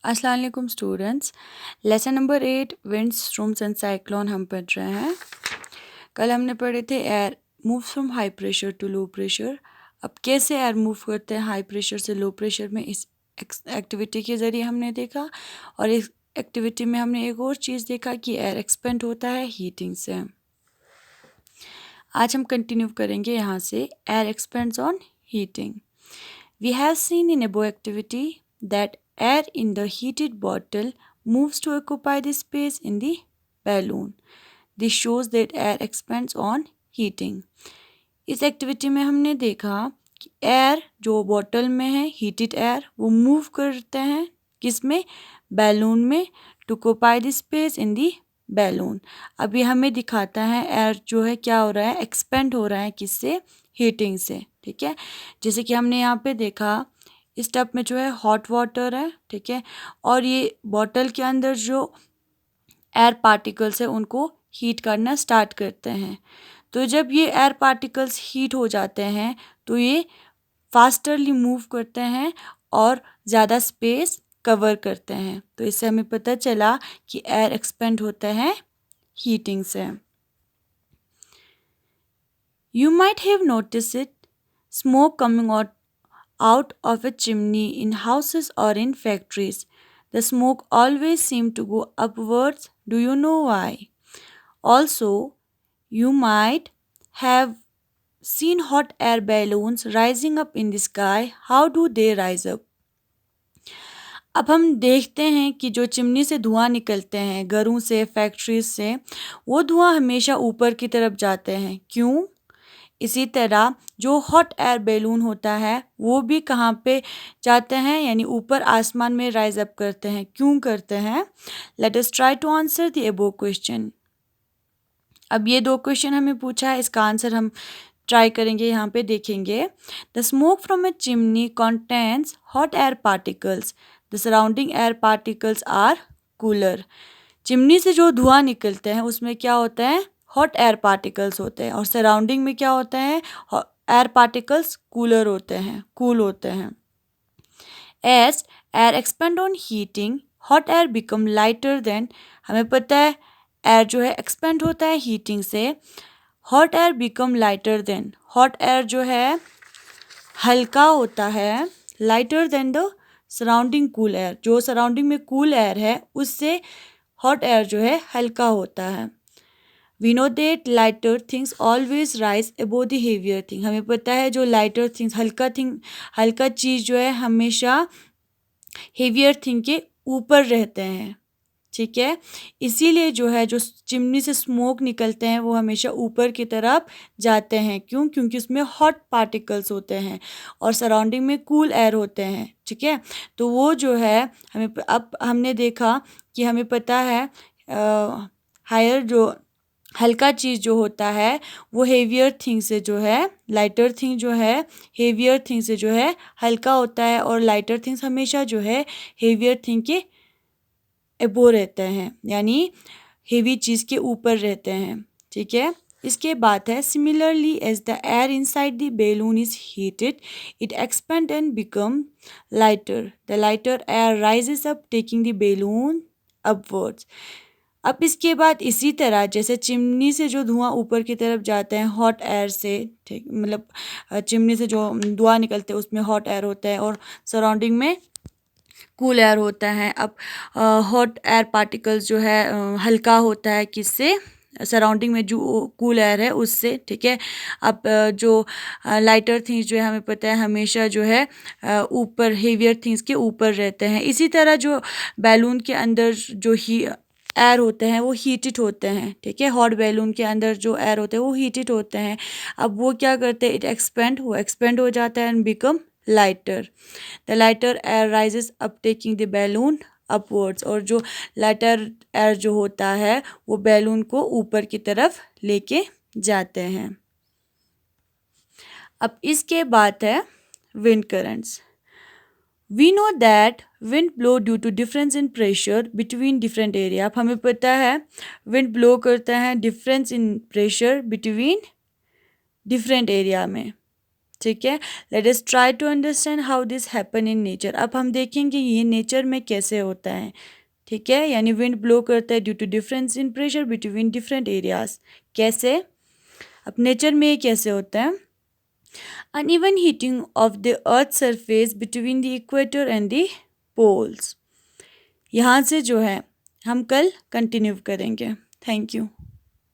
अस्सलाम वालेकुम students. Lesson number 8 winds storms and cyclone हम पढ़ रहे हैं। कल हमने पढ़े थे air move from high pressure to low pressure. अब कैसे एयर मूव करते हैं हाई प्रेशर से लो प्रेशर में, इस एक्टिविटी के ज़रिए हमने देखा। और इस एक्टिविटी में हमने एक और चीज़ देखा कि एयर एक्सपेंड होता है हीटिंग से। आज हम कंटिन्यू करेंगे यहाँ से। Air expends on heating. We have seen in above activity that air in the heated bottle moves to occupy the space in the balloon. This shows that air expands on heating. इस activity में हमने देखा कि air जो bottle में है, heated air, वो move करते हैं किस में, बैलून में, to occupy the space in the balloon. अभी हमें दिखाता है एयर जो है क्या हो रहा है, एक्सपेंड हो रहा है किससे, हीटिंग से। ठीक है, जैसे कि हमने यहाँ पे देखा इस टब में जो है हॉट वाटर है, ठीक है, और ये बॉटल के अंदर जो एयर पार्टिकल्स है उनको हीट करना स्टार्ट करते हैं। तो जब ये एयर पार्टिकल्स हीट हो जाते हैं तो ये फास्टरली मूव करते हैं और ज़्यादा स्पेस कवर करते हैं। तो इससे हमें पता चला कि एयर एक्सपेंड होता है हीटिंग से। You might have noticed it, smoke coming out of a chimney in houses or in factories. The smoke always seems to go upwards. Do you know why? Also, you might have seen hot air balloons rising up in the sky. How do they rise up? अब हम देखते हैं कि जो chimney से धुआं निकलते हैं, घरों से, फैक्ट्रीज से, वो धुआं हमेशा ऊपर की तरफ जाते हैं। क्यों? इसी तरह जो हॉट एयर बैलून होता है वो भी कहाँ पे जाते हैं, यानी ऊपर आसमान में राइज अप करते हैं। क्यों करते हैं? Let us try to answer the above question. अब ये दो क्वेश्चन हमें पूछा है, इसका आंसर हम ट्राई करेंगे, यहाँ पे देखेंगे। The smoke from a chimney contains hot air particles, the surrounding air particles are cooler. Chimney से जो धुआं निकलते हैं उसमें क्या होता है, हॉट एयर पार्टिकल्स होते हैं, और सराउंडिंग में क्या होता है, एयर पार्टिकल्स कूलर होते हैं, कूल होते हैं। As air expand on heating, hot air become lighter than. हमें पता है एयर जो है एक्सपेंड होता है हीटिंग से, hot air become lighter than. Hot air जो है हल्का होता है, lighter than the surrounding cool air. जो सराउंडिंग में कूल एयर है उससे हॉट एयर जो है हल्का होता है। We know that lighter things always rise above the heavier thing. हमें पता है जो लाइटर थिंग्स, हल्का चीज़ जो है हमेशा हेवियर थिंग के ऊपर रहते हैं। ठीक है, इसीलिए जो है जो चिमनी से स्मोक निकलते हैं वो हमेशा ऊपर की तरफ जाते हैं। क्यों? क्योंकि उसमें हॉट पार्टिकल्स होते हैं और सराउंडिंग में कूल एयर होते हैं। ठीक है, तो वो जो है हमें अब हमने देखा कि हमें पता है हायर जो हल्का चीज़ जो होता है वो हेवियर थिंग से जो है, लाइटर थिंग जो है हेवियर थिंग से जो है हल्का होता है, और लाइटर थिंग्स हमेशा जो है हेवियर थिंग के एबो रहते हैं, यानी हेवी चीज़ के ऊपर रहते हैं। ठीक है, इसके बाद है similarly as the air inside the balloon is heated it expand and become lighter. The lighter air rises up taking the balloon upwards. अब इसके बाद इसी तरह जैसे चिमनी से जो धुआं ऊपर की तरफ जाता है हॉट एयर से, ठीक, मतलब चिमनी से जो धुआं निकलते हैं उसमें हॉट एयर होता है और सराउंडिंग में कूल एयर होता है। अब हॉट एयर पार्टिकल्स जो है हल्का होता है किससे, सराउंडिंग में जो कूल एयर है उससे। ठीक है, अब जो लाइटर थिंग्स जो है हमें पता है हमेशा जो है ऊपर, हेवियर थिंग्स के ऊपर रहते हैं। इसी तरह जो बैलून के अंदर जो एयर होते हैं वो हीटेड होते हैं। ठीक है, हॉट बैलून के अंदर जो एयर होते हैं वो हीटेड होते हैं। अब वो क्या करते हैं, इट एक्सपेंड, वो एक्सपेंड हो जाता है and become lighter. The lighter air rises up taking the balloon upwards. और जो लाइटर एयर जो होता है वो बैलून को ऊपर की तरफ लेके जाते हैं। अब इसके बाद है wind currents. We know that wind blow due to difference in pressure between different area. अब हमें पता है विंड ब्लो करता है difference in pressure between different area में। ठीक है। Let us try to understand how this happen in nature. अब हम देखेंगे ये नेचर में कैसे होता है, ठीक है। यानी विंड ब्लो करता है due to difference in pressure between different areas. कैसे? अब नेचर में ये कैसे होता है? Uneven heating of the earth surface between the equator and the poles. यहाँ से जो है हम कल कंटिन्यू करेंगे। Thank you.